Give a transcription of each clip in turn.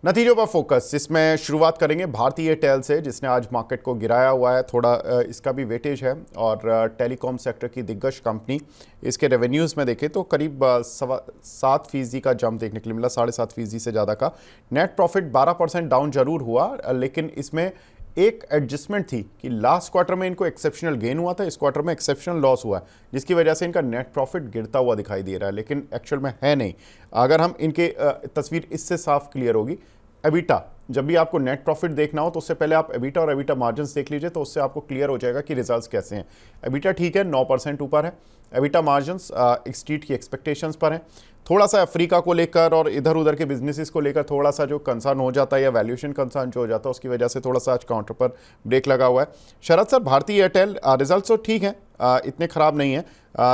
नतीजों पर फोकस, इसमें शुरुआत करेंगे भारती एयरटेल से, जिसने आज मार्केट को गिराया हुआ है। थोड़ा इसका भी वेटेज है और टेलीकॉम सेक्टर की दिग्गज कंपनी। इसके रेवेन्यूज़ में देखें तो करीब 7% का जंप देखने के लिए मिला, 7.5% से ज़्यादा का। नेट प्रॉफिट 12% डाउन जरूर हुआ, लेकिन इसमें एक एडजस्टमेंट थी कि लास्ट क्वार्टर में इनको एक्सेप्शनल गेन हुआ था, इस क्वार्टर में एक्सेप्शनल लॉस हुआ है, जिसकी वजह से इनका नेट प्रॉफिट गिरता हुआ दिखाई दे रहा है, लेकिन एक्चुअल में है नहीं। अगर हम इनके तस्वीर इससे साफ क्लियर होगी। एबिटा, जब भी आपको नेट प्रॉफिट देखना हो तो उससे पहले आप एबिटा और एबिटा मार्जिन्स देख लीजिए, तो उससे आपको क्लियर हो जाएगा कि रिजल्ट्स कैसे हैं। एबिटा ठीक है, 9% ऊपर है। एबिटा मार्जिन्स स्ट्रीट की एक्सपेक्टेशंस पर हैं। थोड़ा सा अफ्रीका को लेकर और इधर उधर के बिजनेसेस को लेकर थोड़ा सा जो कंसर्न हो जाता है या वैल्यूएशन कंसर्न जो हो जाता है, उसकी वजह से थोड़ा सा आज काउंटर पर ब्रेक लगा हुआ है। शरद सर, भारतीय एयरटेल रिजल्ट्स तो ठीक हैं, इतने खराब नहीं है,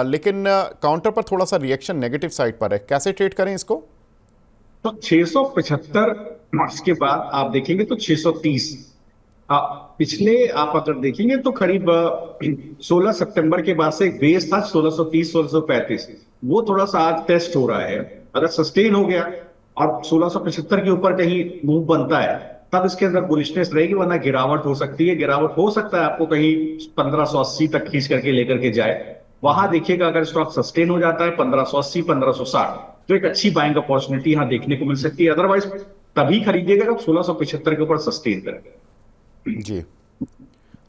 लेकिन काउंटर पर थोड़ा सा रिएक्शन नेगेटिव साइड पर है। कैसे ट्रेड करें इसको? तो 675 मार्च के बाद आप देखेंगे तो 630। पिछले आप अगर देखेंगे तो करीब 16 सितंबर के बाद से एक बेस था 1630 1635। वो थोड़ा सा आज टेस्ट हो रहा है। अगर सस्टेन हो गया और 1675 के ऊपर कहीं मूव बनता है तब इसके अंदर बुलिशनेस रहेगी, वरना गिरावट हो सकती है। गिरावट हो सकता है आपको कहीं 1580 तक खींच करके लेकर के जाए। वहां देखिएगा अगर स्टॉक सस्टेन हो जाता है 1580 1560 तो एक अच्छी बाइंग अपॉर्चुनिटी यहां देखने को मिल सकती है। अदरवाइज तभी खरीदिएगा जब 1675 के ऊपर सस्टेन करेगा। जी।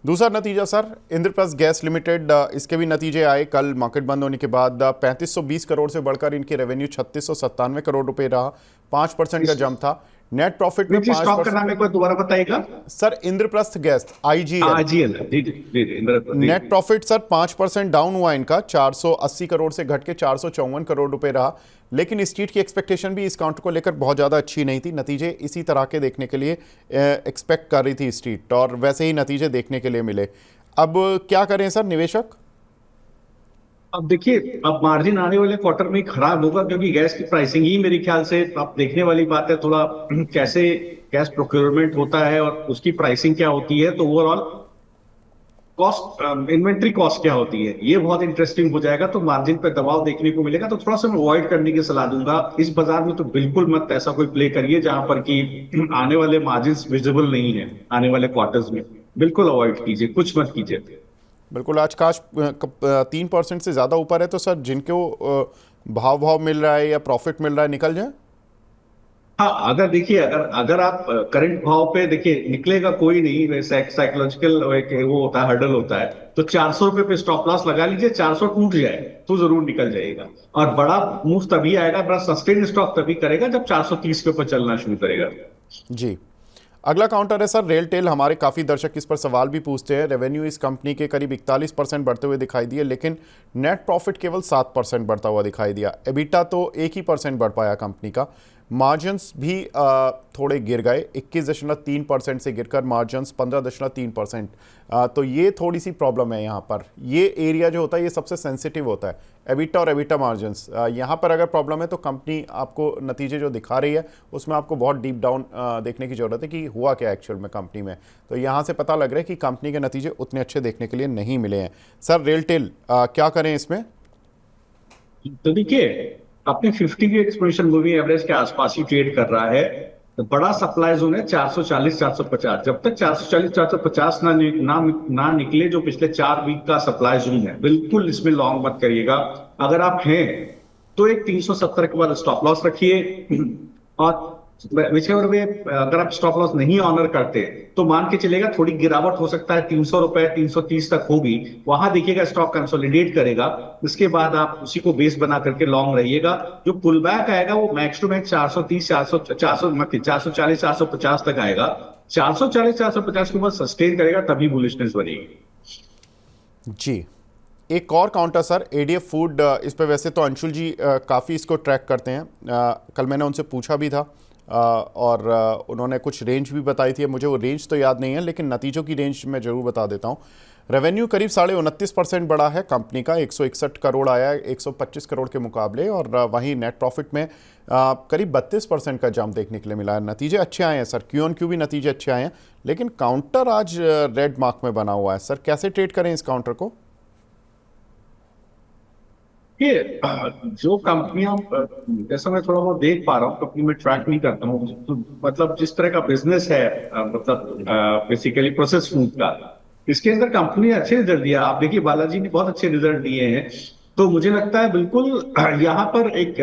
दूसरा नतीजा सर, इंद्रप्रस्थ गैस लिमिटेड, इसके भी नतीजे आए कल मार्केट बंद होने के बाद। 3520 करोड़ से बढ़कर इनके रेवेन्यू 3697 करोड़ रुपए रहा, 5% का जंप था। नेट प्रॉफिट में स्टॉक का 5%। नाम एक बार दोबारा बताइएगा। Sir Indraprastha gas, IGL. IGL, जी जी जी जी, जी नेट प्रॉफिट सर 5% डाउन हुआ इनका, 480 करोड़ से घट के 454 करोड़ रुपए रहा। लेकिन स्ट्रीट की एक्सपेक्टेशन भी इस काउंटर को लेकर बहुत ज़्यादा अच्छी नहीं थी। नतीजे इसी तरह के देखने के लिए एक्सपेक्ट कर रही थी स्ट्रीट, और वैसे ही नतीजे देखने के लिए मिले। अब क्या करें सर निवेशक? अब देखिए, अब मार्जिन आने वाले क्वार्टर में खराब होगा क्योंकि गैस की प्राइसिंग ही मेरे ख्याल से अब देखने वाली बात है थोड़ा कैसे गैस प्रोक्योरमेंट होता है और उसकी प्राइसिंग क्या होती है, तो ओवरऑल कॉस्ट, इन्वेंट्री कॉस्ट क्या होती है, ये बहुत इंटरेस्टिंग हो जाएगा। तो मार्जिन पे दबाव देखने को मिलेगा, तो थोड़ा सा मैं अवॉइड करने की सलाह दूंगा। इस बाजार में तो बिल्कुल मत ऐसा कोई प्ले करिए जहां पर कि आने वाले मार्जिन विजिबल नहीं है आने वाले क्वार्टर्स में। बिल्कुल अवॉइड कीजिए, कुछ मत कीजिए। बिल्कुल, आज काश 3% से ज़्यादा ऊपर है, तो सर जिनको भाव भाव मिल रहा है या प्रॉफिट मिल रहा है, निकल जाए। हाँ, अगर देखिए, अगर अगर आप करंट भाव पे देखिए, निकलेगा कोई नहीं। साइकोलॉजिकल एक वो होता है, हर्डल होता है। तो 400 रुपए पे स्टॉप लॉस लगा लीजिए। 400 टूट जाए तो जरूर निकल जाएगा। और बड़ा मूव तभी आएगा, बड़ा सस्टेन स्टॉक तभी करेगा जब 430 के ऊपर चलना शुरू करेगा। जी। अगला काउंटर है सर रेलटेल। हमारे काफ़ी दर्शक इस पर सवाल भी पूछते हैं। रेवेन्यू इस कंपनी के करीब 41% बढ़ते हुए दिखाई दिए, लेकिन नेट प्रॉफिट केवल 7% बढ़ता हुआ दिखाई दिया। एबिटा तो 1% बढ़ पाया कंपनी का। मार्जिन्स भी थोड़े गिर गए, 21.3% से गिरकर मार्जिन्स 15.3%। तो ये थोड़ी सी प्रॉब्लम है यहाँ पर। ये एरिया जो होता है ये सबसे सेंसिटिव होता है, एबिटा और एबिटा मार्जिन्स। यहाँ पर अगर प्रॉब्लम है तो कंपनी आपको नतीजे जो दिखा रही है उसमें आपको बहुत डीप डाउन देखने की ज़रूरत है कि हुआ क्या एक्चुअल में कंपनी में। तो यहाँ से पता लग रहा है कि कंपनी के नतीजे उतने अच्छे देखने के लिए नहीं मिले हैं। सर रेलटेल क्या करें इसमें? तो देखिए, अपने 50 की एक्सपोनेंशियल मूविंग एवरेज के आसपास ही ट्रेड कर रहा है। तो बड़ा सप्लाई जोन है 440 450। जब तक 440 450 ना निकले, जो पिछले 4 वीक का सप्लाई जोन है, बिल्कुल इसमें लॉन्ग मत करिएगा। अगर आप हैं तो एक 370 के बाद स्टॉप लॉस रखिए। और विचेवर वे, अगर आप स्टॉप लॉस नहीं ऑनर करते तो मान के चलेगा थोड़ी गिरावट हो सकता है, 300 रुपए 330 तक होगी। वहां देखिएगा स्टॉक कंसोलिडेट करेगा। इसके बाद आप उसी को बेस बना करके लॉन्ग रहिएगा। जो पुल बैक आएगा वो मैक्स टू मैक्स 430 440 450 तक आएगा। 440 450 के ऊपर सस्टेन करेगा तभी बुलिशनेस बनेगी। जी। एक और काउंटर सर एडीएफ फूड, इस पे वैसे तो अंशुल जी काफ़ी इसको ट्रैक करते हैं। कल मैंने उनसे पूछा भी था, और उन्होंने कुछ रेंज भी बताई थी। मुझे वो रेंज तो याद नहीं है, लेकिन नतीजों की रेंज मैं ज़रूर बता देता हूँ। रेवेन्यू करीब 29.5% बढ़ा है कंपनी का, 161 करोड़ आया है 125 करोड़ के मुकाबले। और वहीं नेट प्रॉफिट में करीब 32% का जंप देखने के लिए मिला है। नतीजे अच्छे आए हैं सर, क्यू ऑन क्यू भी नतीजे अच्छे आए हैं, लेकिन काउंटर आज रेड मार्क में बना हुआ है। सर कैसे ट्रेड करें इस काउंटर को? ये जो कंपनियां, जैसा मैं थोड़ा बहुत देख पा रहा हूँ, कंपनी में ट्रैक नहीं करता हूँ, तो मतलब जिस तरह का बिजनेस है, मतलब बेसिकली प्रोसेस फूड का, इसके अंदर कंपनी ने अच्छे रिजल्ट दिया। आप देखिए बालाजी ने बहुत अच्छे रिजल्ट दिए हैं। तो मुझे लगता है बिल्कुल यहाँ पर एक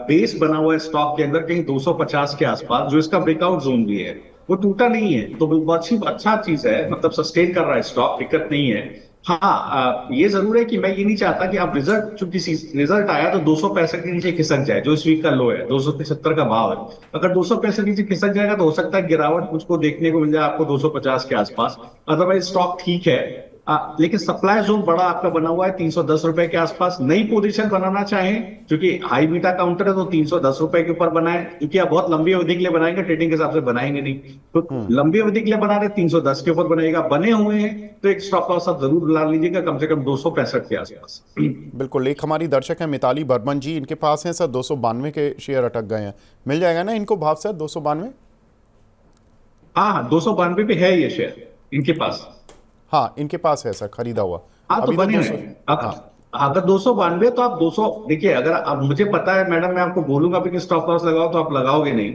बेस बना हुआ है स्टॉक के अंदर कहीं 250 के आसपास, जो इसका ब्रेकआउट जोन भी है, वो टूटा नहीं है, तो बहुत अच्छी अच्छा चीज है, मतलब सस्टेन कर रहा है स्टॉक, दिक्कत नहीं है। हाँ, ये जरूर है कि मैं ये नहीं चाहता कि आप रिजल्ट, चूंकि रिजल्ट आया तो 265 के नीचे खिसक जाए, जो इस वीक का लो है 273 का भाव है। अगर 265 नीचे खिसक जाएगा तो हो सकता है गिरावट मुझको देखने को मिल जाए आपको 250 के आसपास। अदरवाइज स्टॉक ठीक है। लेकिन सप्लाई जोन बड़ा आपका बना हुआ है 310 रुपए के आसपास। नई पोजीशन बनाना चाहें, क्योंकि हाई बीटा काउंटर है, तो 310 रुपए के ऊपर बनाए, क्योंकि आप बहुत लंबी अवधि के लिए बनाएंगे, ट्रेडिंग के हिसाब से बनाएंगे नहीं। तो लंबी अवधि के लिए बना रहे 310 के ऊपर बनाएगा, बने हुए हैं तो एक स्टॉप लॉस आप जरूर ला लीजिएगा, कम से कम 265 के आसपास। बिल्कुल। एक हमारी दर्शक है मिताली बर्मन जी, इनके पास हैं सर 292 के शेयर अटक गए हैं, मिल जाएगा ना इनको भाव सर 292? हाँ हाँ, 292 पे है ये शेयर इनके पास। हाँ इनके पास है सर, खरीदा हुआ। हाँ तो अभी तो बने 200। हुए हाँ। अगर 292 तो आप 200 देखिए। अगर अब मुझे पता है मैडम, मैं आपको बोलूंगा भी कि स्टॉप लॉस लगाओ तो आप लगाओगे नहीं।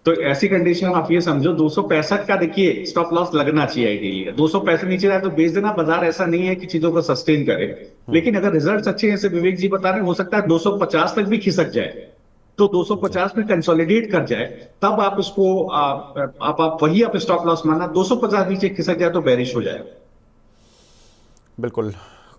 तो ऐसी कंडीशन आप ये समझो 265 का देखिए स्टॉप लॉस लगना चाहिए आइडियली। 265 नीचे जाए तो बेच देना, बाजार ऐसा नहीं है कि चीजों को सस्टेन करे। लेकिन अगर रिजल्ट अच्छे हैं, जैसे विवेक जी बता रहे हैं, हो सकता है 250 तक भी खिसक जाए, तो जी 250 में कंसोलिडेट कर जाए, तब आप उसको आप वही आप स्टॉप लॉस मानना। 250 नीचे खिसक जाए तो बेरिश हो जाए। बिल्कुल।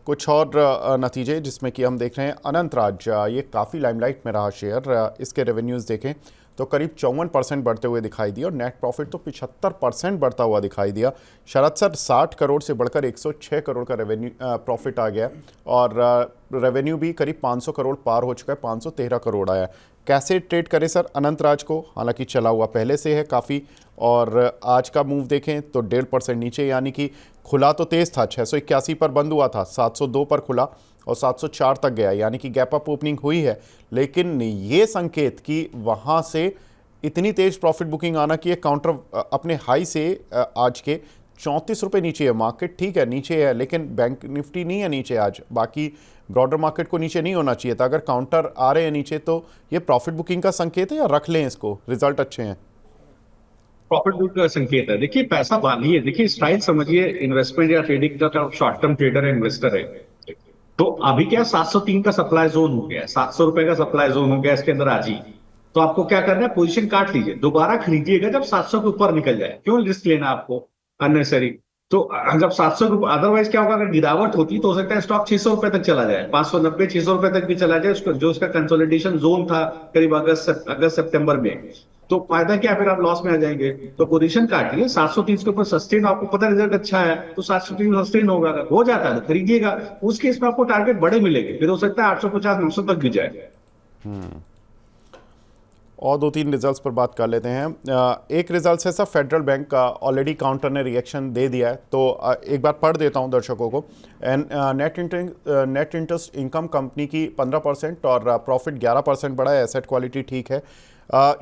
कुछ और नतीजे जिसमें कि हम देख रहे हैं अनंतराज, ये काफ़ी लाइमलाइट में रहा शेयर। इसके रेवेन्यूज़ देखें तो करीब 54% बढ़ते हुए दिखाई दिया और नेट प्रॉफिट तो 75% बढ़ता हुआ दिखाई दिया। शरद सर 60 करोड़ से बढ़कर 106 करोड़ का रेवेन्यू प्रॉफिट आ गया और रेवेन्यू भी करीब 500 करोड़ पार हो चुका है, 513 करोड़ आया। कैसे ट्रेड करें सर अनंतराज को? हालांकि चला हुआ पहले से है काफ़ी, और आज का मूव देखें तो 1.5% नीचे, यानी कि खुला तो तेज़ था, 681 पर बंद हुआ था, 702 पर खुला और 704 तक गया, यानी कि गैप अप ओपनिंग हुई है। लेकिन ये संकेत कि वहाँ से इतनी तेज़ प्रॉफिट बुकिंग आना कि ये काउंटर अपने हाई से आज के 34 रुपये नीचे है। मार्केट ठीक है नीचे है, लेकिन बैंक निफ्टी नहीं है नीचे आज, बाकी ब्रॉडर मार्केट को नीचे नहीं होना चाहिए था। अगर काउंटर आ रहे हैं नीचे तो ये प्रॉफिट बुकिंग का संकेत है या रख लें इसको, रिजल्ट अच्छे हैं? प्रॉफिट बुक का संकेत है। देखिए पैसा बांधिए, देखिए स्टाइल समझिए, इन्वेस्टमेंट या ट्रेडिंग का शॉर्ट टर्म ट्रेडर है, इन्वेस्टर है। तो अभी क्या 703 का सप्लाई जोन हो गया है, 700 रुपए का सप्लाई जोन हो गया इसके अंदर आज ही। तो आपको क्या करना है, पोजीशन काट लीजिए, दोबारा खरीदिएगा जब 700 के ऊपर निकल जाए। क्यों रिस्क लेना आपको अननेसेसरी? तो जब 700 के, अदरवाइज क्या होगा, अगर गिरावट होती तो हो सकता है स्टॉक 600 रुपए तक चला जाए, 590 600 रुपए तक भी चला जाए, उसका जो उसका कंसोलिडेशन जोन था करीब अगस्त सितंबर में। तो फायदा क्या, फिर आप लॉस में आ जाएंगे। तो पोजीशन काटिए 730 के ऊपर सस्टेन, आपको पता रिजल्ट अच्छा है तो 730 सस्टेन होगा, अगर हो जाता है तो खरीदिएगा। उस केस में आपको टारगेट बड़े मिलेंगे, फिर हो सकता है 850 900 तक भी जाए। और दो तीन रिजल्ट्स पर बात कर लेते हैं। एक रिजल्ट है सर फेडरल बैंक का, ऑलरेडी काउंटर ने रिएक्शन दे दिया है, तो एक बार पढ़ देता हूं दर्शकों को। नेट इंटरेस्ट इनकम कंपनी की 15% और प्रॉफिट 11% बढ़ा है, एसेट क्वालिटी ठीक है।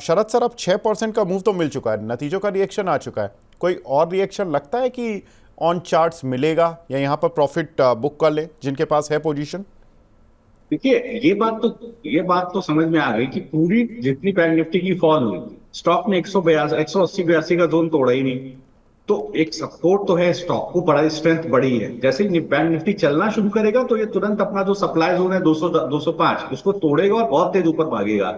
शरद सर अब 6% का मूव तो मिल चुका है, नतीजों का रिएक्शन आ चुका है, कोई और रिएक्शन लगता है कि ऑन चार्ट्स मिलेगा या यहाँ पर प्रॉफिट बुक कर ले जिनके पास है पोजीशन? देखिए ये बात तो समझ में आ गई कि पूरी जितनी बैंक निफ्टी की फॉल हुई, स्टॉक ने 180 82 का जोन तोड़ा ही नहीं। तो एक सपोर्ट तो है, स्टॉक को बड़ा स्ट्रेंथ बड़ी है। जैसे ही बैंक निफ्टी चलना शुरू करेगा तो ये तुरंत अपना जो सप्लाई जोन है 200 205 उसको तोड़ेगा और बहुत तेज ऊपर भागेगा।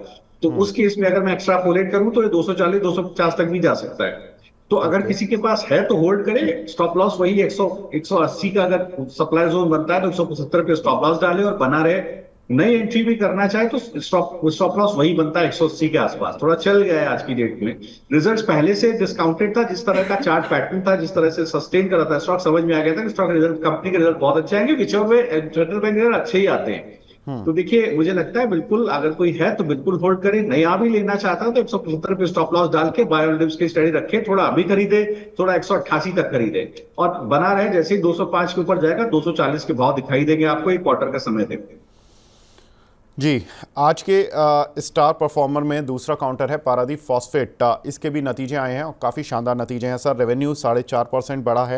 तो उस केस में अगर मैं एक्स्ट्रापोलेट करूं तो ये 240 250 तक भी जा सकता है। तो अगर ओके। किसी के पास है तो होल्ड करे, स्टॉप लॉस वही 180 का अगर सप्लाई जोन बनता है तो 175 पे स्टॉप लॉस डाले और बना रहे। नई एंट्री भी करना चाहे तो स्टॉप लॉस वही बनता है 180 के आसपास। थोड़ा चल गया है आज की डेट में, रिजल्ट्स पहले से डिस्काउंटेड था, जिस तरह का चार्ट पैटर्न था, जिस तरह से सस्टेन कर रहा था स्टॉक, समझ में आ गया था कि स्टॉक रिजल्ट, कंपनी के रिजल्ट बहुत अच्छे आएंगे, विचोर में फेडरल बैंक रिजल्ट अच्छे ही आते हैं। तो देखिए मुझे लगता है बिल्कुल अगर कोई है तो बिल्कुल होल्ड करे, नया भी लेना चाहता है तो 175 पे स्टॉप लॉस डाल के बाय ऑन डिप्स की स्टडी रखे, थोड़ा अभी खरीदे, थोड़ा 188 तक खरीदे और बना रहे। जैसे ही 205 के ऊपर जाएगा 240 के भाव दिखाई देंगे आपको, एक क्वार्टर का समय देंगे। जी, आज के स्टार परफॉर्मर में दूसरा काउंटर है पारादीप फॉस्फेट। इसके भी नतीजे आए हैं और काफ़ी शानदार नतीजे हैं सर। रेवेन्यू 4.5% बढ़ा है,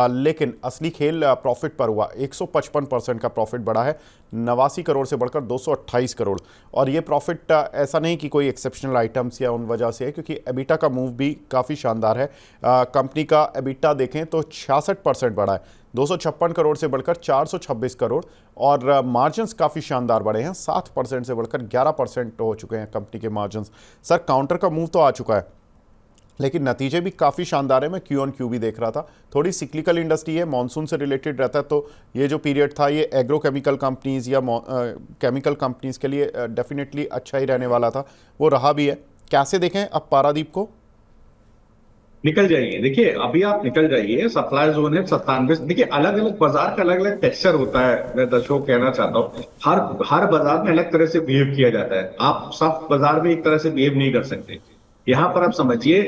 लेकिन असली खेल प्रॉफिट पर हुआ। 155% का प्रॉफिट बढ़ा है, 89 करोड़ से बढ़कर 228 करोड़। और ये प्रॉफिट ऐसा नहीं कि कोई एक्सेप्शनल आइटम्स या उन वजह से है, क्योंकि एबिटा का मूव भी काफ़ी शानदार है। कंपनी का एबिटा देखें तो 66% बढ़ा है, 256 करोड़ से बढ़कर 426 करोड़। और मार्जिन्स काफ़ी शानदार बढ़े हैं, 7% से बढ़कर 11% हो चुके हैं कंपनी के मार्जिन्स। सर, काउंटर का मूव तो आ चुका है, लेकिन नतीजे भी काफ़ी शानदार है। मैं क्यू ऑन क्यू भी देख रहा था। थोड़ी सिक्लिकल इंडस्ट्री है, मॉनसून से रिलेटेड रहता है, तो ये जो पीरियड था ये एग्रोकेमिकल कंपनीज़ या केमिकल कंपनीज़ के लिए डेफिनेटली अच्छा ही रहने वाला था, वो रहा भी है। कैसे देखें अब पारादीप को? निकल जाइए, देखिए अभी आप निकल जाइए। सप्लाई जोन है 97। देखिए अलग अलग बाजार का अलग अलग टेक्सचर होता है। मैं दर्शकों को कहना चाहता हूँ, हर बाजार में अलग तरह से बिहेव किया जाता है। आप सब बाजार में एक तरह से बिहेव नहीं कर सकते। यहाँ पर आप समझिए,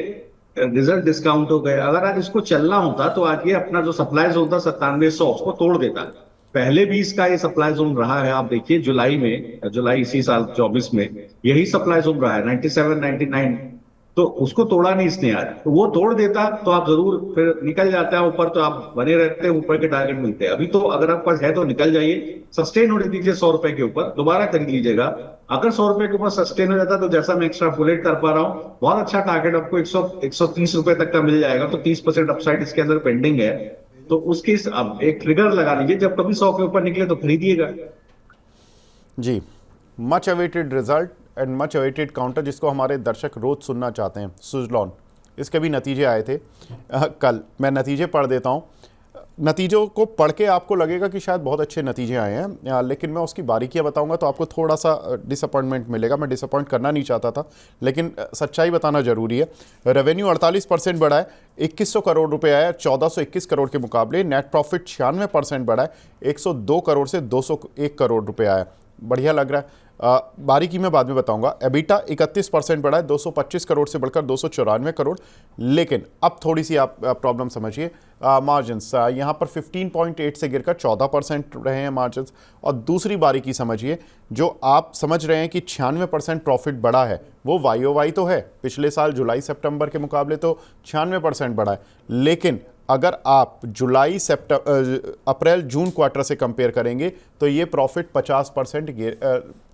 रिजल्ट डिस्काउंट हो गए। अगर आज इसको चलना होता तो आज ये अपना जो सप्लाई जोन था 9700 उसको तोड़ देता। पहले भी इसका ये सप्लाई जोन रहा है। आप देखिए जुलाई इसी साल 24 में यही सप्लाई जोन रहा है 97 99। तो उसको तोड़ा नहीं इसने आज। तो वो तोड़ देता तो आप जरूर फिर निकल जाते हैं ऊपर, तो आप बने रहते हैं, ऊपर के टारगेट मिलते हैं। अभी तो अगर आपके पास है तो निकल जाइए, सस्टेन होने दीजिए 100 रुपए के ऊपर, दोबारा खरीद लीजिएगा। अगर 100 रुपए के ऊपर सस्टेन हो जाता तो जैसा मैं एक्स्ट्रापोलेट कर पा रहा हूँ, बहुत अच्छा टारगेट आपको 130 रुपए तक का मिल जाएगा। तो 30% अपसाइड इसके अंदर पेंडिंग है। तो उसकी अब एक ट्रिगर लगा लीजिए, जब कभी 100 के ऊपर निकले तो खरीदिएगा। जी, much awaited result and much awaited counter, जिसको हमारे दर्शक रोज सुनना चाहते हैं, सुजलॉन। इसके भी नतीजे आए थे कल। मैं नतीजे पढ़ देता हूँ। नतीजों को पढ़ के आपको लगेगा कि शायद बहुत अच्छे नतीजे आए हैं, लेकिन मैं उसकी बारीकियां बताऊंगा तो आपको थोड़ा सा डिसअपॉइंटमेंट मिलेगा। मैं डिसअपॉइंट करना नहीं चाहता था, लेकिन सच्चाई बताना जरूरी है। रेवेन्यू 48% बढ़ा है, 2100 करोड़ रुपए आया 1421 करोड़ के मुकाबले। नेट प्रॉफिट 96% बढ़ा है, 102 करोड़ से 201 करोड़ रुपए आया। बढ़िया लग रहा है। बारीकी में बाद में बताऊंगा। एबिटा 31% बढ़ा है, 225 करोड़ से बढ़कर 294 करोड़। लेकिन अब थोड़ी सी आप प्रॉब्लम समझिए। मार्जिन्स यहाँ पर 15.8 से गिरकर 14% रहे हैं मार्जिन्स। और दूसरी बारीकी समझिए, जो आप समझ रहे हैं कि 96% प्रॉफिट बढ़ा है, वो वाई तो है। पिछले साल जुलाई सितंबर के मुकाबले तो 96% बढ़ा है, लेकिन अगर आप अप्रैल जून क्वार्टर से कंपेयर करेंगे तो ये प्रॉफिट 50%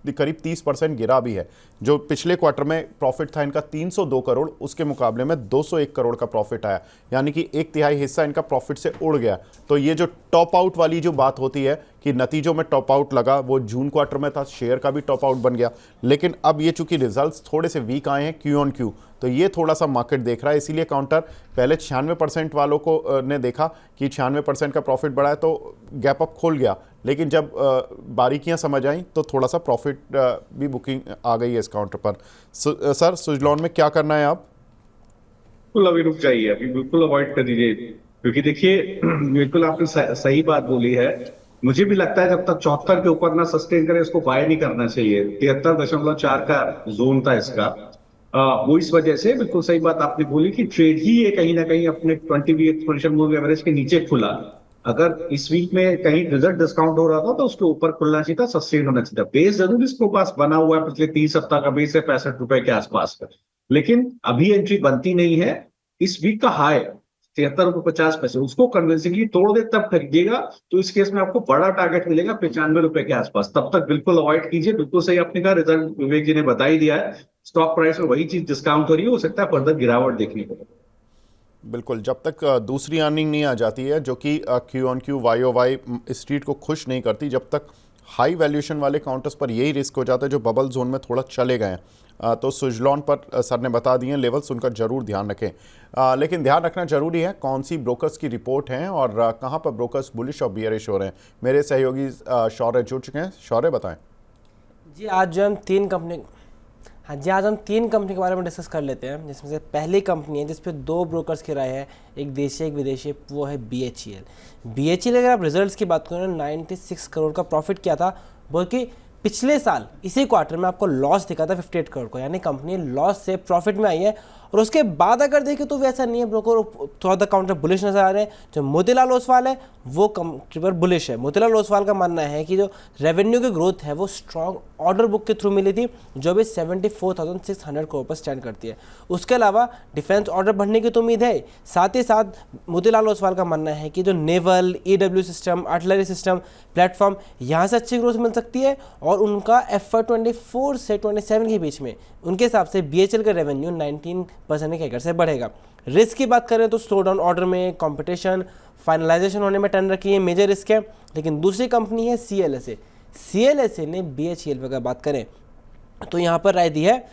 करीब 30% गिरा भी है। जो पिछले क्वार्टर में प्रॉफिट था इनका 302 करोड़, उसके मुकाबले में 201 करोड़ का प्रॉफिट आया, यानी कि 1/3 हिस्सा इनका प्रॉफिट से उड़ गया। तो ये जो टॉप आउट वाली जो बात होती है कि नतीजों में टॉप आउट लगा, वो जून क्वार्टर में था, शेयर का भी टॉप आउट बन गया। लेकिन अब ये चूंकि रिजल्ट्स थोड़े से वीक आए हैं क्यू ऑन क्यू, तो ये थोड़ा सा मार्केट देख रहा है। इसीलिए काउंटर पहले 96% वालों को ने देखा कि 96% का प्रॉफिट बढ़ा है तो गैप अप खोल गया, लेकिन जब बारीकियां समझ आई तो थोड़ा सा प्रॉफिट भी बुकिंग आ गई है इस काउंटर पर। सर, सुजलॉन में क्या करना है आप? बिल्कुल अभी रुक जाइए, अभी बिल्कुल अवॉइड कर दीजिए, क्योंकि देखिए बिल्कुल आपने सही बात बोली है। मुझे भी लगता है जब तक 74 के ऊपर ना सस्टेन करे इसको बाय नहीं करना चाहिए। 73.4 का जोन था इसका। वो इस वजह से बिल्कुल सही बात आपने बोली कि ट्रेड ही ये कहीं ना कहीं अपने 20 वीक एक्सपोनेंशियल मूविंग एवरेज के नीचे खुला। अगर इस वीक में कहीं रिजल्ट डिस्काउंट हो रहा था तो उसके ऊपर खुलना चाहिए था, सस्टेन होना चाहिए था। बेस जरूर इसके पास बना हुआ है, पिछले 30 सप्ताह का बेस है 65 रुपए के आसपास का, लेकिन अभी एंट्री बनती नहीं है। इस वीक का हाई 73.50 रुपए, उसको कन्विंसिंगली तोड़ दे तब खरीदिएगा। तो इस केस में आपको बड़ा टारगेट मिलेगा 95 रुपए के आसपास। तब तक बिल्कुल अवॉइड कीजिए। बिल्कुल सही आपने कहा, रिजल्ट विवेक जी ने बता ही दिया है। स्टॉक प्राइस में वही चीज डिस्काउंट हो रही है, हो सकता है फर्दर गिरावट देखने को। बिल्कुल, जब तक दूसरी अर्निंग नहीं आ जाती है जो कि क्यू ऑन क्यू वाई स्ट्रीट को खुश नहीं करती, जब तक हाई वैल्यूएशन वाले काउंटर्स पर यही रिस्क हो जाता है जो बबल जोन में थोड़ा चले गए हैं। तो सुजलॉन पर सर ने बता दिए लेवल्स, उनका जरूर ध्यान रखें। लेकिन ध्यान रखना जरूरी है कौन सी ब्रोकर्स की रिपोर्ट हैं और कहाँ पर ब्रोकर्स बुलिश और बियरिश हो रहे हैं। मेरे सहयोगी शौर्य जुड़ चुके हैं। शौर्य, बताएं। जी, आज हम तीन कंपनी के बारे में डिस्कस कर लेते हैं, जिसमें से पहली कंपनी है जिसपे 2 ब्रोकर्स की राय है, एक देशी एक विदेशी, वो है BHEL। BHEL अगर आप रिजल्ट्स की बात करें 96 करोड़ का प्रॉफिट किया था, बल्कि पिछले साल इसी क्वार्टर में आपको लॉस दिखा था 58 करोड़ को, यानी कंपनी लॉस से प्रॉफिट में आई है। और उसके बाद अगर देखें तो वैसा नहीं है, ब्रोकर थोड़ा द काउंटर बुलिश नजर आ रहे हैं। जो मोतीलाल ओसवाल है वो काउंटर पर बुलिश है। मोतीलाल ओसवाल का मानना है कि जो रेवेन्यू की ग्रोथ है वो स्ट्रॉन्ग ऑर्डर बुक के थ्रू मिली थी, जो भी 74,600 करोड़ पर स्टैंड करती है। उसके अलावा डिफेंस ऑर्डर बढ़ने की तो उम्मीद है। साथ ही साथ मोतीलाल ओसवाल का मानना है कि जो naval, EW system, artillery system, platform, यहाँ से अच्छी ग्रोथ मिल सकती है। और उनका FY24 से 27 के बीच में उनके हिसाब से BHEL का रेवेन्यू 19% के कैगर से बढ़ेगा। रिस्क की बात करें तो स्लो डाउन ऑर्डर में कंपटीशन, फाइनलाइजेशन होने में टर्न रखी है, मेजर रिस्क है। लेकिन दूसरी कंपनी है CLSA ने BHEL पर बात करें तो यहाँ पर राय दी है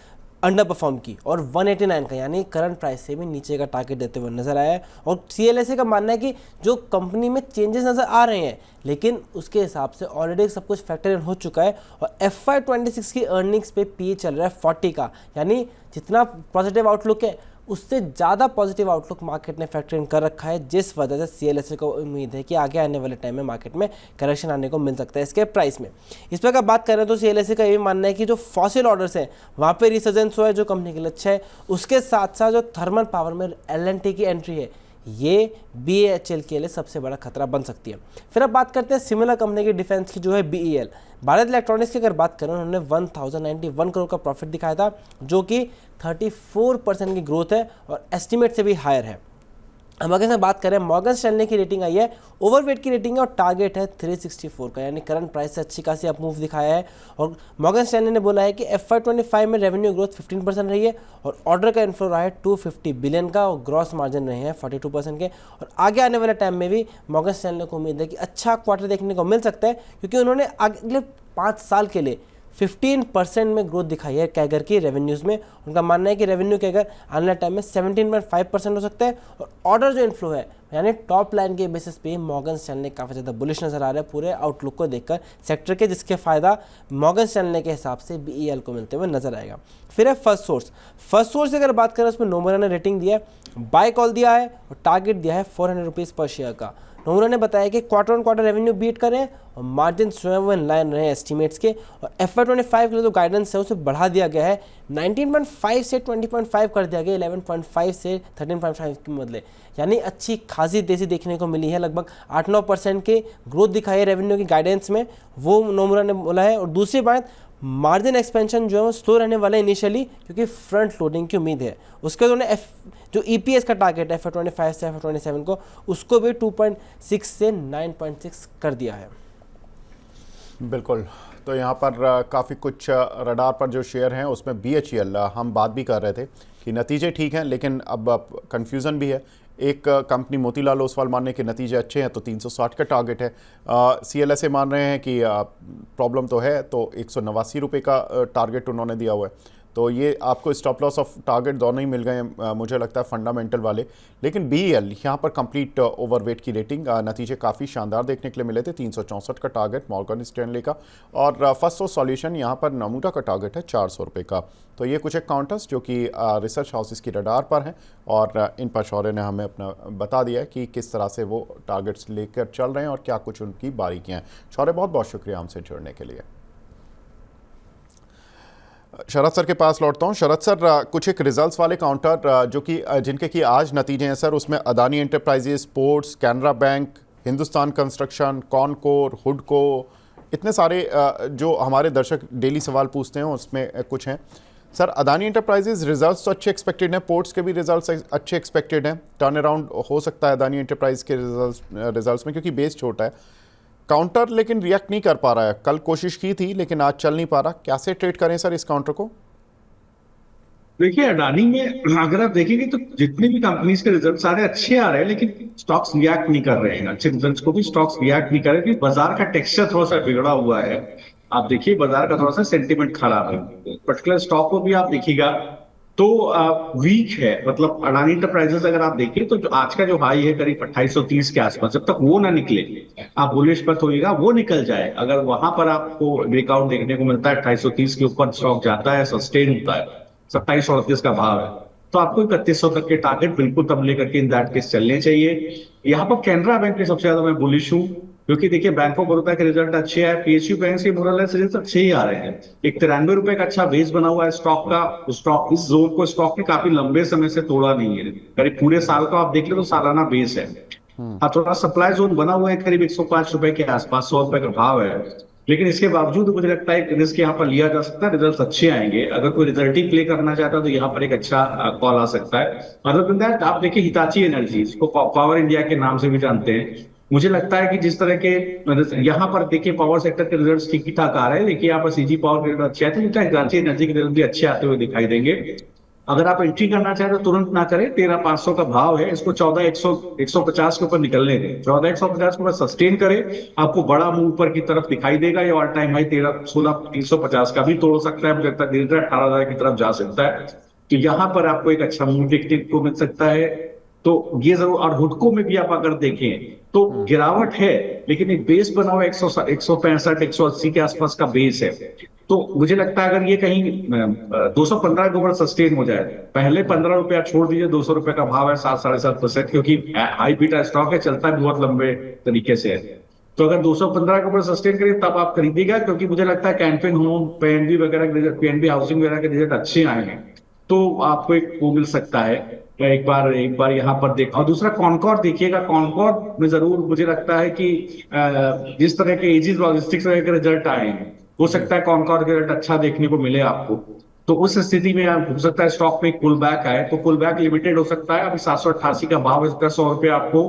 अंडर परफॉर्म की, और 189 का यानी करंट प्राइस से भी नीचे का टारगेट देते हुए नजर आया है। और CLSA का मानना है कि जो कंपनी में चेंजेस नजर आ रहे हैं लेकिन उसके हिसाब से ऑलरेडी सब कुछ फैक्टर इन हो चुका है। और FY26 की अर्निंग्स पे PE चल रहा है 40 का, यानी जितना पॉजिटिव आउटलुक है उससे ज़्यादा पॉजिटिव आउटलुक मार्केट ने फैक्टर इन कर रखा है, जिस वजह से CLSA को उम्मीद है कि आगे आने वाले टाइम में मार्केट में करेक्शन आने को मिल सकता है इसके प्राइस में। इस पर अगर बात करें तो CLSA का ये मानना है कि जो फॉसिल ऑर्डर्स हैं वहाँ पे रिसर्जेंस हुआ है, जो कंपनी के लिए अच्छा है। उसके साथ साथ जो थर्मल पावर में L&T की एंट्री है ये BHEL के लिए सबसे बड़ा खतरा बन सकती है। फिर अब बात करते हैं सिमिलर कंपनी की डिफेंस की, जो है BEL। भारत इलेक्ट्रॉनिक्स की अगर बात करें उन्होंने 1091 करोड़ का प्रॉफिट दिखाया था, जो कि 34% की ग्रोथ है और एस्टिमेट से भी हायर है। हम अगर से बात करें मॉर्गन स्टैनले की रेटिंग आई है, ओवरवेट की रेटिंग है और टारगेट है 364 का, यानी करंट प्राइस से अच्छी खासी अप मूव दिखाया है। और मॉर्गन स्टैनले ने बोला है कि FY25 में रेवेन्यू ग्रोथ 15% रही है और ऑर्डर का इन्फ्लो रहा है 250 बिलियन का और ग्रॉस मार्जिन रहे हैं 42% के। और आगे आने वाले टाइम में भी मॉर्गन स्टैनले को उम्मीद है कि अच्छा क्वार्टर देखने को मिल सकता है, क्योंकि उन्होंने अगले 5 साल के लिए 15% में ग्रोथ दिखाई है कैगर की रेवेन्यूज़ में। उनका मानना है कि रेवेन्यू कैगर आने वाले टाइम में 17.5% हो सकता है। और ऑर्डर जो इन्फ्लो है यानी टॉप लाइन के बेसिस पे मॉर्गन स्टैनले काफ़ी ज़्यादा बुलिश नजर आ रहा है पूरे आउटलुक को देखकर सेक्टर के, जिसके फ़ायदा मॉर्गन स्टैनले के हिसाब से BEL को मिलते हुए नजर आएगा। फिर है फर्स्ट सोर्स की अगर बात करें उसमें नोमुरा ने रेटिंग दिया है, बाय कॉल दिया है और टारगेट दिया है 400 रुपीज़ पर शेयर का। नोमुरा ने बताया कि quarter on quarter revenue beat करें और मार्जिन स्वयं वो इन लाइन रहे एस्टिमेट्स के। और FY25 के लिए जो गाइडेंस है उसे बढ़ा दिया गया है, 19.5 से 20.5 कर दिया गया, 11.5 से 13.5 के बदले, यानी अच्छी खासी तेजी देखने को मिली है। लगभग 8-9% की ग्रोथ दिखाई है रेवेन्यू की गाइडेंस में, वो नोमुरा ने बोला है। और दूसरी बात, मार्जिन एक्सपेंशन जो है वो स्लो रहने वाला है इनिशियली, क्योंकि फ्रंट लोडिंग की उम्मीद है। उसके उन्होंने जो EPS का टारगेट है FY25 से FY27 को, उसको भी 2.6 से 9.6 कर दिया है। बिल्कुल, तो यहाँ पर काफ़ी कुछ रडार पर जो शेयर हैं उसमें BHEL हम बात भी कर रहे थे कि नतीजे ठीक हैं, लेकिन अब कन्फ्यूज़न भी है। एक कंपनी मोतीलाल ओसवाल मान रहे हैं कि नतीजे अच्छे हैं तो 360 का टारगेट है, CLSA मान रहे हैं कि प्रॉब्लम तो है, तो 189 रुपये का टारगेट उन्होंने दिया हुआ है। तो ये आपको स्टॉप लॉस ऑफ टारगेट दोनों ही मिल गए हैं, मुझे लगता है फंडामेंटल वाले। लेकिन BEL यहाँ पर कंप्लीट ओवरवेट की रेटिंग, नतीजे काफ़ी शानदार देखने के लिए मिले थे, 364 का टारगेट मॉर्गन स्टैनले का। और फर्स्ट सोर्स सॉल्यूशन यहाँ पर नमूना का टारगेट है 400 रुपये का। तो ये कुछ एक काउंटर्स जो कि रिसर्च हाउसेस की रडार पर हैं और इन पर शौर्य ने हमें अपना बता दिया है कि किस तरह से वो टारगेट्स लेकर चल रहे हैं और क्या कुछ उनकी बारीकियाँ हैं। शौर्य, बहुत बहुत शुक्रिया हमसे जुड़ने के लिए। शरद सर के पास लौटता हूँ। शरद सर, कुछ एक रिजल्ट्स वाले काउंटर जो कि जिनके कि आज नतीजे हैं सर, उसमें Adani enterprises, sports, Canara bank, Hindustan construction, Concor, हुडको, इतने सारे जो हमारे दर्शक डेली सवाल पूछते हैं उसमें कुछ हैं। सर, अदानी एंटरप्राइजेस रिजल्ट्स तो अच्छे एक्सपेक्टेड हैं, पोर्ट्स के भी रिजल्ट्स अच्छे एक्सपेक्टेड हैं, टर्न अराउंड हो सकता है अदानी एंटरप्राइज के रिजल्ट्स में, क्योंकि बेस छोटा है। काउंटर लेकिन रिएक्ट नहीं कर पा रहा है, कल कोशिश की थी लेकिन आज चल नहीं पा रहा। कैसे ट्रेड करें सर इस काउंटर को? देखिए, अडानी में अगर आप देखेंगे तो जितनी भी कंपनीज के रिजल्ट सारे अच्छे आ रहे हैं, लेकिन स्टॉक्स रिएक्ट नहीं कर रहे हैं। अच्छे रिजल्ट्स को भी स्टॉक्स रिएक्ट नहीं कर रहे, क्योंकि बाजार का टेक्सचर थोड़ा सा बिगड़ा हुआ है। आप देखिए, बाजार का थोड़ा सा सेंटिमेंट खराब है। पर्टिकुलर स्टॉक को भी आप देखिएगा तो वीक है। मतलब अडानी इंटरप्राइजेस अगर आप देखें तो जो आज का जो हाई है करीब 2830 के आसपास, जब तक वो ना निकले आप बुलिश पर होइएगा, वो निकल जाए, अगर वहां पर आपको ब्रेकआउट देखने को मिलता है, 2830 के ऊपर स्टॉक जाता है, सस्टेन होता है, 2738 का भाव है, तो आपको 3100 तक के टारगेट बिल्कुल तब लेकर के इन दैट केस चलने चाहिए। यहाँ पर कैनरा बैंक के सबसे ज्यादा मैं बुलिश हूँ। क्योंकि देखिए बैंक ऑफ बड़ौदा के रिजल्ट अच्छे हैं, पीएसयू बैंक के मोरलेस रिजल्ट अच्छे ही आ रहे हैं। एक 93 रुपए का अच्छा बेस बना हुआ है स्टॉक का। स्टॉक इस जोन को स्टॉक ने काफी लंबे समय से तोड़ा नहीं है, करीब पूरे साल का आप देख ले तो सालाना बेस है। हाँ, थोड़ा सप्लाई जोन बना हुआ है करीब 105 रुपए के आसपास, 100 रुपए का भाव है। लेकिन इसके बावजूद मुझे लगता है रिस्क यहाँ पर लिया जा सकता है, रिजल्ट अच्छे आएंगे। अगर कोई रिजल्ट ही प्ले करना चाहता है तो यहाँ पर एक अच्छा कॉल आ सकता है। अदर देन दैट आप देखिए हिताची एनर्जी, इसको पावर इंडिया के नाम से भी जानते हैं। मुझे लगता है कि जिस तरह के यहाँ पर देखिए पावर सेक्टर के रिजल्ट ठीक ठीक आ रहे हैं, देखिए यहाँ पर सीजी पावर के रिजल्ट अच्छे आते हैं, हिताची एनर्जी के रिजल्ट भी अच्छे आते हुए दिखाई देंगे। अगर आप एंट्री करना चाहें तो तुरंत ना करें, 13,500 का भाव है, इसको 14,150 के ऊपर निकलने दें। 14,150 के ऊपर सस्टेन करें, आपको बड़ा मूव ऊपर की तरफ दिखाई देगा। ये ऑल टाइम हाई 16,350 का भी तोड़ सकता है, मुझे लगता है धीरे धीरे 18,000 की तरफ जा सकता है। तो यहाँ पर आपको एक अच्छा मूव देखने को मिल सकता है। तो ये जरूर, और हुडको में भी आप अगर देखें तो गिरावट है, लेकिन एक बेस बना हुआ 165 180 के आसपास का बेस है। तो मुझे लगता है अगर ये कहीं 215 के ऊपर सस्टेन हो जाए, पहले 15 रुपया छोड़ दीजिए, 200 रुपए का भाव है, 7-7.5%, क्योंकि हाई बीटा स्टॉक है, चलता है बहुत लंबे तरीके से है। तो अगर 215 के ऊपर सस्टेन करिए तब आप खरीदिएगा, क्योंकि मुझे लगता है कैंपेन होम, पीएनबी वगैरह, पीएनबी हाउसिंग वगैरह के रिजल्ट अच्छे आए हैं, तो आपको एक वो मिल सकता है। एक बार यहाँ पर देख, और दूसरा कॉनकॉर्ड देखिएगा। कॉनकॉर्ड में जरूर मुझे लगता है कि जिस तरह के एजिस लॉजिस्टिक्स के रिजल्ट आए हैं, हो सकता है कॉनकॉर्ड के रिजल्ट अच्छा देखने को मिले आपको। तो उस स्थिति में हो सकता है स्टॉक में एक पुल बैक आए, तो पुल बैक लिमिटेड हो सकता है। अभी 788 का भाव है, इसका 100 रुपये आपको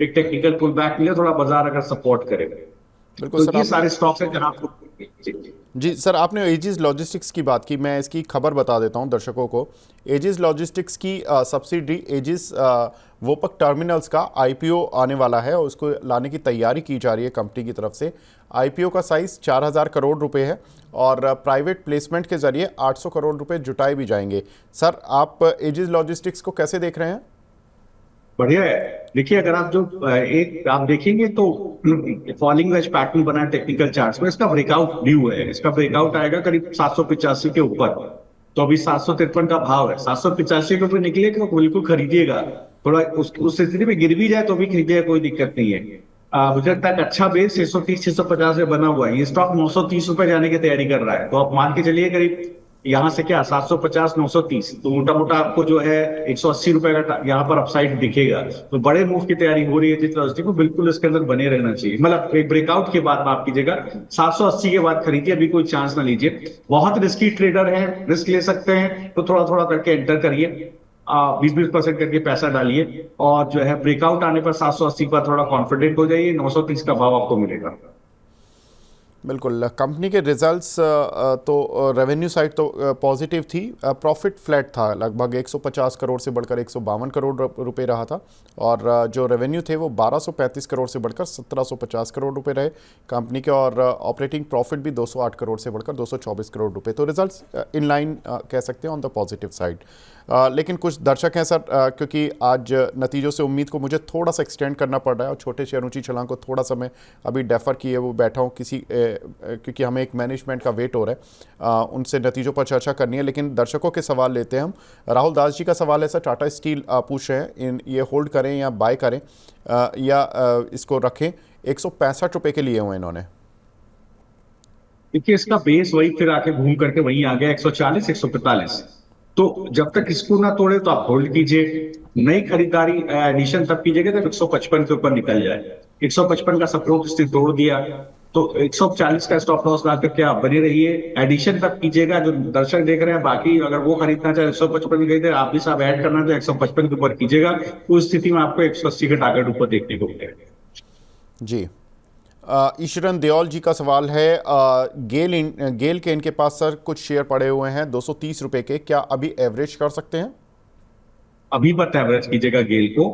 एक टेक्निकल पुल बैक मिले, थोड़ा बाजार अगर सपोर्ट करे। बिल्कुल तो सर, ये सारे स्टॉक्स हैं जहां आपको। जी सर, आपने एजिस लॉजिस्टिक्स की बात की, मैं इसकी खबर बता देता हूं दर्शकों को। एजिस लॉजिस्टिक्स की सब्सिडी एजिस वोपक टर्मिनल्स का आईपीओ आने वाला है और उसको लाने की तैयारी की जा रही है कंपनी की तरफ से। आईपीओ का साइज़ 4,000 करोड़ रुपए है और प्राइवेट प्लेसमेंट के जरिए 800 करोड़ रुपए जुटाए भी जाएंगे। सर, आप एजिस लॉजिस्टिक्स को कैसे देख रहे हैं? बढ़िया है। देखिए अगर आप जो एक आप देखेंगे तो फॉलिंग वेज पैटर्न बना है टेक्निकल चार्ट्स में, इसका ब्रेकआउट ड्यू है। इसका ब्रेकआउट आएगा करीब 785 के ऊपर। तो अभी 753 का भाव है, 785 के ऊपर निकलेगा तो बिल्कुल खरीदिएगा। थोड़ा उस स्थिति में गिर भी जाए तो भी खरीदिएगा, कोई दिक्कत नहीं है। मुझे लगता है अच्छा बेस 630-650 में बना हुआ है। ये स्टॉक 930 रुपए जाने की तैयारी कर रहा है, तो आप मान के चलिए करीब यहाँ से क्या 750-930, तो मोटा मोटा आपको जो है 180 रुपए का यहाँ पर अपसाइड दिखेगा। तो बड़े मूव की तैयारी हो रही है जिस लॉजिस्टिक को, बिल्कुल इसके अंदर बने रहना चाहिए। मतलब एक ब्रेकआउट के बाद माफ कीजिएगा, 780 के बाद खरीदिए, अभी कोई चांस ना लीजिए। बहुत रिस्की ट्रेडर है, रिस्क ले सकते हैं तो थोड़ा थोड़ा करके एंटर करिए, 20-20% करके पैसा डालिए, और जो है ब्रेकआउट आने पर 780 पर थोड़ा कॉन्फिडेंट हो जाइए, 930 का भाव आपको मिलेगा। बिल्कुल, कंपनी के रिजल्ट्स तो रेवेन्यू साइड तो पॉजिटिव थी, प्रॉफिट फ्लैट था, लगभग 150 करोड़ से बढ़कर 152 करोड़ रुपए रहा था, और जो रेवेन्यू थे वो 1235 करोड़ से बढ़कर 1750 करोड़ रुपए रहे कंपनी के, और ऑपरेटिंग प्रॉफिट भी 208 करोड़ से बढ़कर 224 करोड़ रुपए। तो रिजल्ट्स इन लाइन कह सकते हैं, ऑन द पॉजिटिव साइड। लेकिन कुछ दर्शक हैं सर, क्योंकि आज नतीजों से उम्मीद को मुझे थोड़ा सा एक्सटेंड करना पड़ रहा है और छोटे शेयर ऊंची छलांग को थोड़ा सा मैं अभी डेफर किए वो बैठा हूँ क्योंकि हमें एक मैनेजमेंट का वेट हो रहा है, उनसे नतीजों पर चर्चा करनी है। लेकिन दर्शकों के सवाल लेते हैं हम। राहुल दास जी का सवाल है सर, टाटा स्टील पूछ रहे हैं ये होल्ड करें या बाय करें या इसको रखें, 165 रुपये के लिए हुए इन्होंने। देखिए इसका बेस वही फिर आके घूम करके वहीं आ गया 140-145, तो जब तक इसको ना तोड़े तो आप होल्ड कीजिए। नई खरीदारी एडिशन तब कीजिएगा जब 155 के ऊपर निकल जाए। 155 का सपोर्ट स्थिति तोड़ दिया तो 140 का स्टॉप लॉस ला करके आप बने रहिए। एडिशन तब कीजिएगा। जो दर्शक देख रहे हैं बाकी अगर वो खरीदना चाहे 155 खरीदे, आप भी साहब ऐड करना तो 155 के ऊपर कीजिएगा। उस स्थिति में आपको 180 का टारगेट ऊपर देखने को मिलेगा। जी, ईश्वरन देओल जी का सवाल है, गेल के इनके पास सर कुछ शेयर पड़े हुए हैं 230 रुपए के, क्या अभी एवरेज कर सकते हैं? अभी मत एवरेज कीजिएगा गेल को।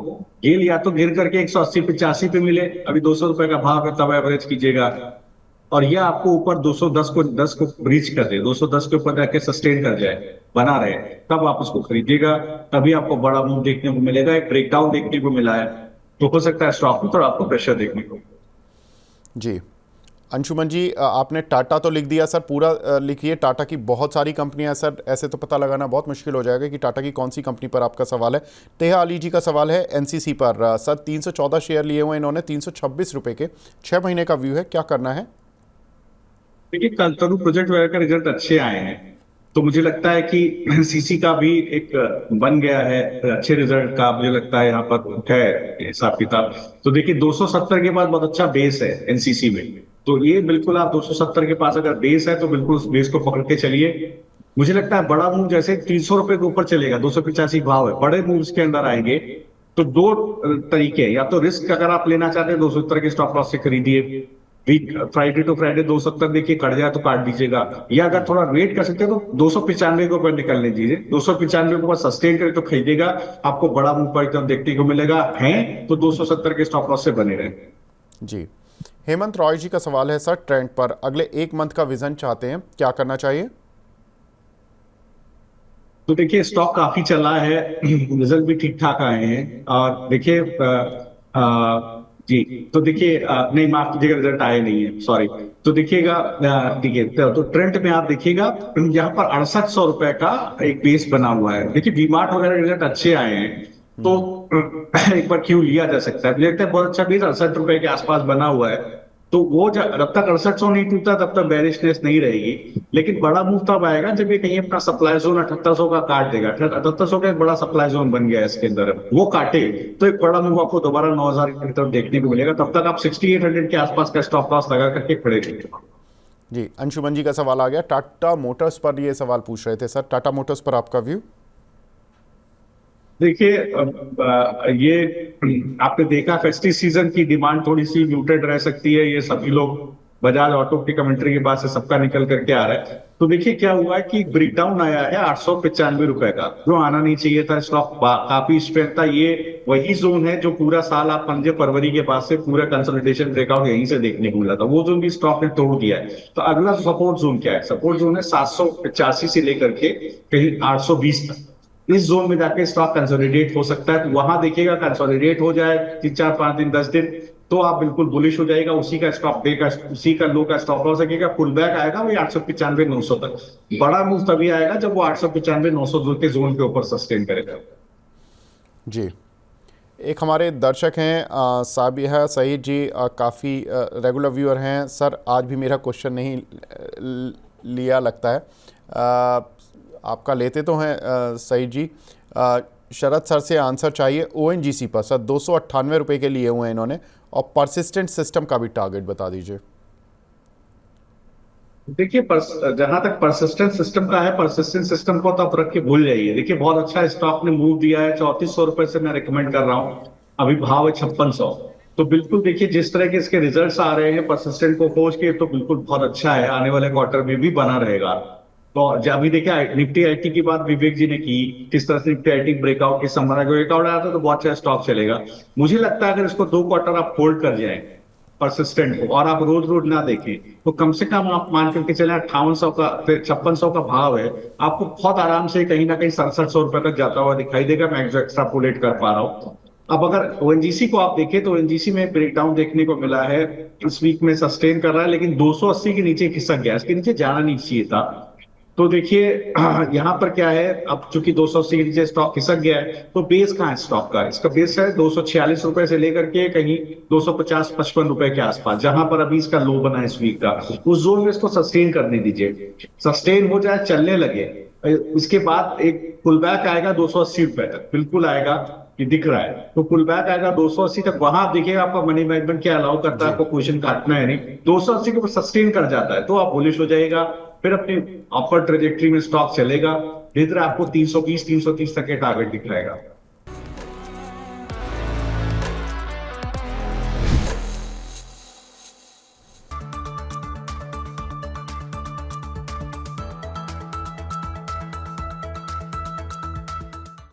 गेल या तो गिर करके 180-85 पे मिले, अभी 200 रुपए का भाव है, तब एवरेज कीजिएगा। और यह आपको ऊपर 210 को ब्रीच कर दे, 210 के ऊपर जाके सस्टेन कर जाए, बना रहे, तब आप उसको खरीदिएगा। तभी आपको बड़ा मूव देखने को मिलेगा। एक ब्रेकडाउन देखने को मिला है तो हो सकता है स्टॉक में थोड़ा आपको प्रेशर देखने को। जी, अंशुमन जी, आपने टाटा तो लिख दिया सर, पूरा लिखिए। टाटा की बहुत सारी कंपनियां सर, ऐसे तो पता लगाना बहुत मुश्किल हो जाएगा कि टाटा की कौन सी कंपनी पर आपका सवाल है। तेहा अली जी का सवाल है एनसीसी पर। सर 314 शेयर लिए हुए इन्होंने, 326 रुपए के, 6 महीने का व्यू है, क्या करना है? देखिए, कल तनु प्रोजेक्ट वगैरह का रिजल्ट अच्छे आए हैं, तो मुझे लगता है कि एनसीसी का भी एक बन गया है अच्छे रिजल्ट का। मुझे लगता है यहाँ पर है हिसाब किताब। तो देखिए, 270 के बाद बहुत अच्छा बेस है एनसीसी में, तो ये बिल्कुल आप 270 के पास अगर बेस है तो बिल्कुल उस बेस को पकड़ के चलिए। मुझे लगता है बड़ा मूव जैसे 300 रुपए के ऊपर चलेगा, 285 भाव है, बड़े मूव्स के अंदर आएंगे तो दो तरीके, या तो रिस्क अगर आप लेना चाहते हैं 270 के स्टॉप लॉस से खरीदिए, वीक फ्राइडे टू फ्राइडे 270 देखिए कट जाए तो काट दीजिएगा, या अगर थोड़ा वेट कर सकते हैं तो 295 के ऊपर निकलने दीजिए, 295 के ऊपर सस्टेन करे तो खरीदेगा, आपको बड़ा मूव पर एकदम देखने को मिलेगा। है तो 270 के स्टॉप लॉस से बने रहे। जी, हेमंत रॉय जी का सवाल है सर, ट्रेंड पर अगले 1 मंथ का विजन चाहते हैं, क्या करना चाहिए? तो देखिए, स्टॉक काफी चला है, रिजल्ट भी ठीक ठाक आए हैं, और देखिए जी, तो देखिए नहीं माफ कीजिएगा, रिजल्ट आए नहीं है, सॉरी। तो देखिएगा, देखिए तो ट्रेंड में आप देखिएगा यहाँ पर 6800 रुपए का एक बेस बना हुआ है। देखिए वीमार्ट वगैरह रिजल्ट अच्छे आए हैं, तो एक बार क्यों लिया जा सकता है, मुझे लगता है बहुत अच्छा बेस 68 रुपए के आसपास बना हुआ है। तो वो जब तक 6800 नहीं टूटा तब तक बेरिशनेस नहीं रहेगी, लेकिन बड़ा मूव तब आएगा जब ये कहीं अपना सप्लाई जोन 7800 का काट देगा। 7800 का एक बड़ा सप्लाई जोन बन गया है इसके अंदर, वो काटे तो एक बड़ा मूव आपको दोबारा 9000 की तरफ देखने को मिलेगा। तब तक आप 6800 के आसपास का स्टॉप लॉस लगा करके खड़े रहिए। जी, अंशुमन जी का सवाल आ गया, टाटा मोटर्स पर ये सवाल पूछ रहे थे सर, टाटा मोटर्स पर आपका व्यू? देखिए, ये आपने देखा फेस्टिव सीजन की डिमांड थोड़ी सी म्यूटेड रह सकती है, ये सभी लोग बजाज ऑटो की कमेंट्री के बाद से सबका निकल करके आ रहा है। तो देखिए क्या हुआ है कि ब्रेकडाउन आया है 895 रुपए का, जो आना नहीं चाहिए था। स्टॉक काफी स्ट्रेंथ था, ये वही जोन है जो पूरा साल आप 5 फरवरी के बाद से पूरा कंसोलिडेशन ब्रेकआउट यहीं से देखने को मिला था, वो जोन भी स्टॉक ने तोड़ दिया है। तो अगला सपोर्ट जोन क्या है? सपोर्ट जोन है 785 से लेकर के कहीं 820 तक। इस जोन में जाके स्टॉक कंसोलिडेट हो सकता है, तो वहां देखिएगा कंसोलिडेट हो जाए 3-4-5 दिन 10 दिन, तो आप बिल्कुल बुलिश हो जाएगा। उसी का स्टॉप डे का, उसी का लो का स्टॉप लॉस लगेगा, पुल बैक आएगा वही 895-900 तक। बड़ा मूव तभी आएगा जब वो 895-900 के जोन के ऊपर सस्टेन करेगा। जी, एक हमारे दर्शक हैं साबिहा सईद जी, काफ़ी रेगुलर व्यूअर हैं सर, आज भी मेरा क्वेश्चन नहीं लिया लगता है। आपका लेते तो हैं सईद जी। शरद सर से आंसर चाहिए ओएनजीसी पर सर, 298 रुपये के लिए हुए हैं इन्होंने, और परसिस्टेंट सिस्टम का भी टारगेट बता दीजिए। देखिए, जहां तक परसिस्टेंट सिस्टम का है, परसिस्टेंट सिस्टम को तो आप रख के भूल जाइए। देखिए बहुत अच्छा स्टॉक ने मूव दिया है, 3400 रुपए से मैं रिकमेंड कर रहा हूं, अभी भाव है 5600। तो बिल्कुल देखिए जिस तरह के इसके रिजल्ट्स आ रहे हैं परसिस्टेंट को खोज के, तो बिल्कुल बहुत अच्छा है, आने वाले क्वार्टर में भी बना रहेगा। तो अभी देखिए निफ्टी आईटी की बात विवेक जी ने की, किस तरह से निफ्टी आईटी ब्रेकआउट के संभावना, ब्रेकआउट आया था तो बहुत अच्छा स्टॉक चलेगा। मुझे लगता है अगर इसको 2 क्वार्टर आप होल्ड कर जाए परसिस्टेंट को, और आप रोज रोज ना देखें, तो कम से कम आप मान करके चले 5800 का, फिर 5600 का भाव है, आपको बहुत आराम से कहीं ना कहीं 6700 रुपए तक जाता हुआ दिखाई देगा। मैं एक्स्ट्रापोलेट कर पा रहा हूँ। अब अगर ओएनजीसी को आप देखें तो ओएनजीसी में ब्रेकडाउन देखने को मिला है, इस वीक में सस्टेन कर रहा है, लेकिन 280 के नीचे खिसक गया, इसके नीचे जाना नहीं चाहिए था। तो देखिए यहाँ पर क्या है, अब चूंकि 280 के नीचे स्टॉक खिसक गया है, तो बेस कहाँ है स्टॉक का? इसका बेस है 246 रुपए से लेकर के कहीं 250-55 रुपए के आसपास, जहां पर अभी इसका लो बना है इस वीक का। उस जोन में इसको सस्टेन करने दीजिए, सस्टेन हो जाए, चलने लगे, इसके बाद एक पुल बैक आएगा 280 रुपए तक, बिल्कुल आएगा, ये दिख रहा है। तो पुल बैक आएगा 280 तक, वहां आप देखिएगा आपका मनी मैनेजमेंट क्या अलाउ करता है, आपको पोजीशन काटना है नहीं, 280 के ऊपर सस्टेन कर जाता है तो आप बुलिश हो जाएगा, फिर अपनी अपर ट्रेजेक्टरी में स्टॉक चलेगा। इधर आपको 320-330 तक के टारगेट दिख रहेगा।